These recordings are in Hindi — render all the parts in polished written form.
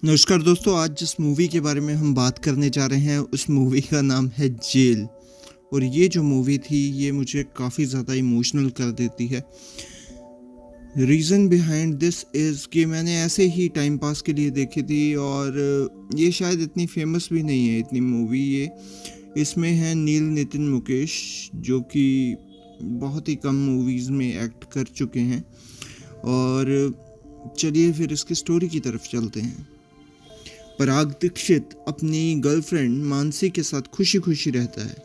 नमस्कार दोस्तों, आज जिस मूवी के बारे में हम बात करने जा रहे हैं उस मूवी का नाम है जेल। और ये जो मूवी थी ये मुझे काफ़ी ज़्यादा इमोशनल कर देती है। रीज़न बिहाइंड दिस इज़ कि मैंने ऐसे ही टाइम पास के लिए देखी थी और ये शायद इतनी फेमस भी नहीं है इतनी मूवी ये। इसमें है नील नितिन मुकेश जो कि बहुत ही कम मूवीज़ में एक्ट कर चुके हैं। और चलिए फिर इसकी स्टोरी की तरफ चलते हैं। पराग दीक्षित अपनी गर्लफ्रेंड मानसी के साथ खुशी खुशी रहता है।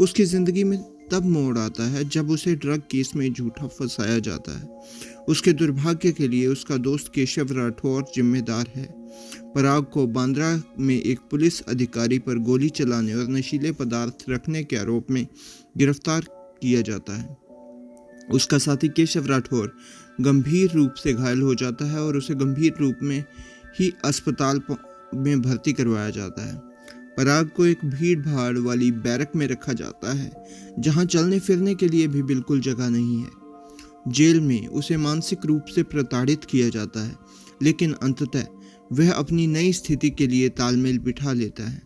उसकी ज़िंदगी में तब मोड़ आता है जब उसे ड्रग केस में झूठा फंसाया जाता है। उसके दुर्भाग्य के लिए उसका दोस्त केशव राठौर जिम्मेदार है। पराग को बांद्रा में एक पुलिस अधिकारी पर गोली चलाने और नशीले पदार्थ रखने के आरोप में गिरफ्तार किया जाता है। उसका साथी केशव राठौर गंभीर रूप से घायल हो जाता है और उसे गंभीर रूप में ही अस्पताल में भर्ती करवाया जाता है। पराग को एक भीड़ भाड़ वाली बैरक में रखा जाता है जहां चलने फिरने के लिए भी बिल्कुल जगह नहीं है। जेल में उसे मानसिक रूप से प्रताड़ित किया जाता है, लेकिन अंततः वह अपनी नई स्थिति के लिए तालमेल बिठा लेता है।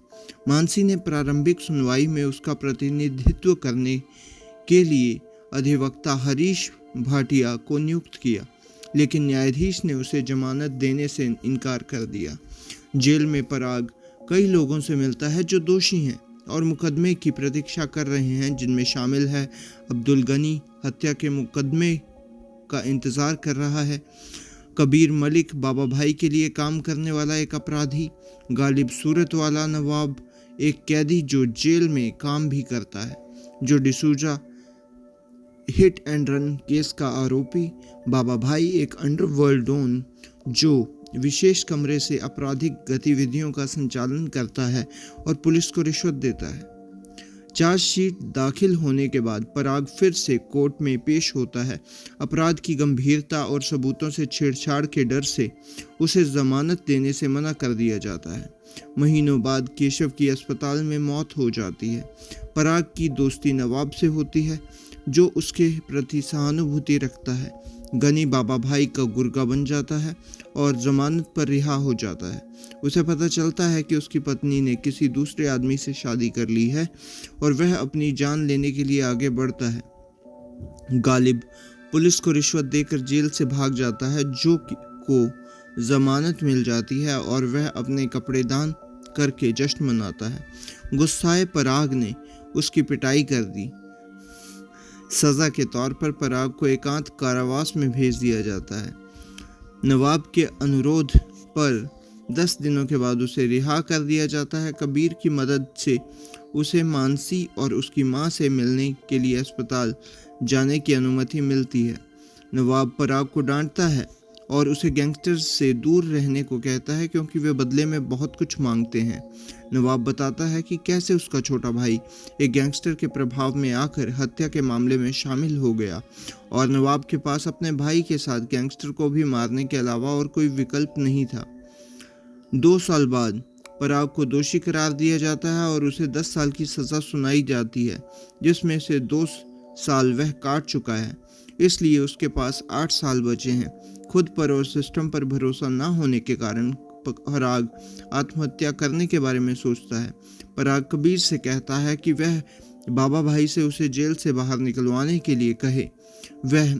मानसी ने प्रारंभिक सुनवाई में उसका प्रतिनिधित्व करने के लिए अधिवक्ता हरीश भाटिया को नियुक्त किया, लेकिन न्यायाधीश ने उसे जमानत देने से इनकार कर दिया। जेल में पराग कई लोगों से मिलता है जो दोषी हैं और मुकदमे की प्रतीक्षा कर रहे हैं, जिनमें शामिल है अब्दुल गनी हत्या के मुकदमे का इंतज़ार कर रहा है, कबीर मलिक बाबा भाई के लिए काम करने वाला एक अपराधी, गालिब सूरत वाला नवाब एक कैदी जो जेल में काम भी करता है, जो D'Souza hit and run case का आरोपी, बाबा भाई एक अंडरवर्ल्ड डॉन जो विशेष कमरे से आपराधिक गतिविधियों का संचालन करता है और पुलिस को रिश्वत देता है। चार्जशीट दाखिल होने के बाद पराग फिर से कोर्ट में पेश होता है। अपराध की गंभीरता और सबूतों से छेड़छाड़ के डर से उसे जमानत देने से मना कर दिया जाता है। महीनों बाद केशव की अस्पताल में मौत हो जाती है। पराग की दोस्ती नवाब से होती है जो उसके प्रति सहानुभूति रखता है। गनी बाबा भाई का गुर्गा बन जाता है और जमानत पर रिहा हो जाता है। उसे पता चलता है कि उसकी पत्नी ने किसी दूसरे आदमी से शादी कर ली है और वह अपनी जान लेने के लिए आगे बढ़ता है। गालिब पुलिस को रिश्वत देकर जेल से भाग जाता है, जो को जमानत मिल जाती है और वह अपने कपड़े दान करके जश्न मनाता है। गुस्साए पराग ने उसकी पिटाई कर दी। सज़ा के तौर पर पराग को एकांत कारावास में भेज दिया जाता है। नवाब के अनुरोध पर 10 दिनों के बाद उसे रिहा कर दिया जाता है। कबीर की मदद से उसे मानसी और उसकी मां से मिलने के लिए अस्पताल जाने की अनुमति मिलती है। नवाब पराग को डांटता है और उसे गैंगस्टर्स से दूर रहने को कहता है क्योंकि वे बदले में बहुत कुछ मांगते हैं। नवाब बताता है कि कैसे उसका छोटा भाई एक गैंगस्टर के प्रभाव में आकर हत्या के मामले में शामिल हो गया और नवाब के पास अपने भाई के साथ गैंगस्टर को भी मारने के अलावा और कोई विकल्प नहीं था। 2 साल बाद पराग को दोषी करार दिया जाता है और उसे 10 साल की सज़ा सुनाई जाती है, जिसमें से 2 साल वह काट चुका है। इसलिए उसके पास 8 साल बचे हैं। खुद पर और सिस्टम पर भरोसा न होने के कारण पराग आत्महत्या करने के बारे में सोचता है। पराग कबीर से कहता है कि वह बाबा भाई से उसे जेल से बाहर निकलवाने के लिए कहे। वह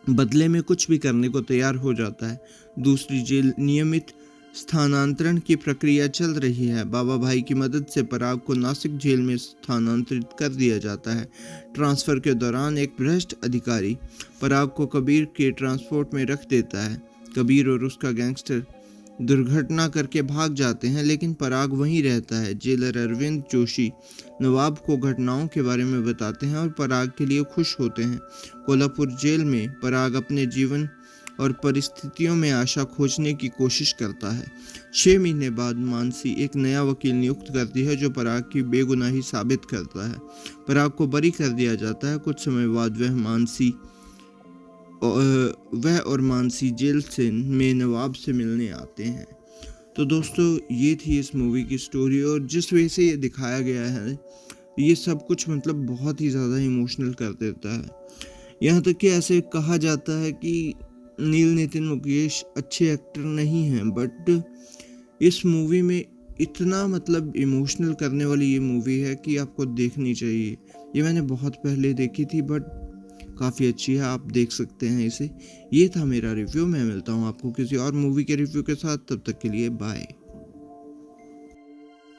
बदले में कुछ भी करने को तैयार हो जाता है। दूसरी जेल नियमित स्थानांतरण की प्रक्रिया चल रही है। बाबा भाई की मदद से पराग को नासिक जेल में स्थानांतरित कर दिया जाता है। ट्रांसफ़र के दौरान एक भ्रष्ट अधिकारी पराग को कबीर के ट्रांसपोर्ट में रख देता है। कबीर और उसका गैंगस्टर दुर्घटना करके भाग जाते हैं, लेकिन पराग वहीं रहता है। जेलर अरविंद जोशी नवाब को घटनाओं के बारे में बताते हैं और पराग के लिए खुश होते हैं। कोल्हापुर जेल में पराग अपने जीवन और परिस्थितियों में आशा खोजने की कोशिश करता है। 6 महीने बाद मानसी एक नया वकील नियुक्त करती है जो पराग की बेगुनाही साबित करता है। पराग को बरी कर दिया जाता है। कुछ समय बाद वह और मानसी जेल से में नवाब से मिलने आते हैं। तो दोस्तों ये थी इस मूवी की स्टोरी और जिस वजह से ये दिखाया गया है ये सब कुछ मतलब बहुत ही ज़्यादा इमोशनल कर देता है। यहाँ तक कि ऐसे कहा जाता है कि नील नितिन मुकेश अच्छे एक्टर नहीं हैं, बट इस मूवी में इतना मतलब इमोशनल करने वाली ये मूवी है कि आपको देखनी चाहिए। ये मैंने बहुत पहले देखी थी, बट काफ़ी अच्छी है, आप देख सकते हैं इसे। ये था मेरा रिव्यू। मैं मिलता हूँ आपको किसी और मूवी के रिव्यू के साथ, तब तक के लिए बाय।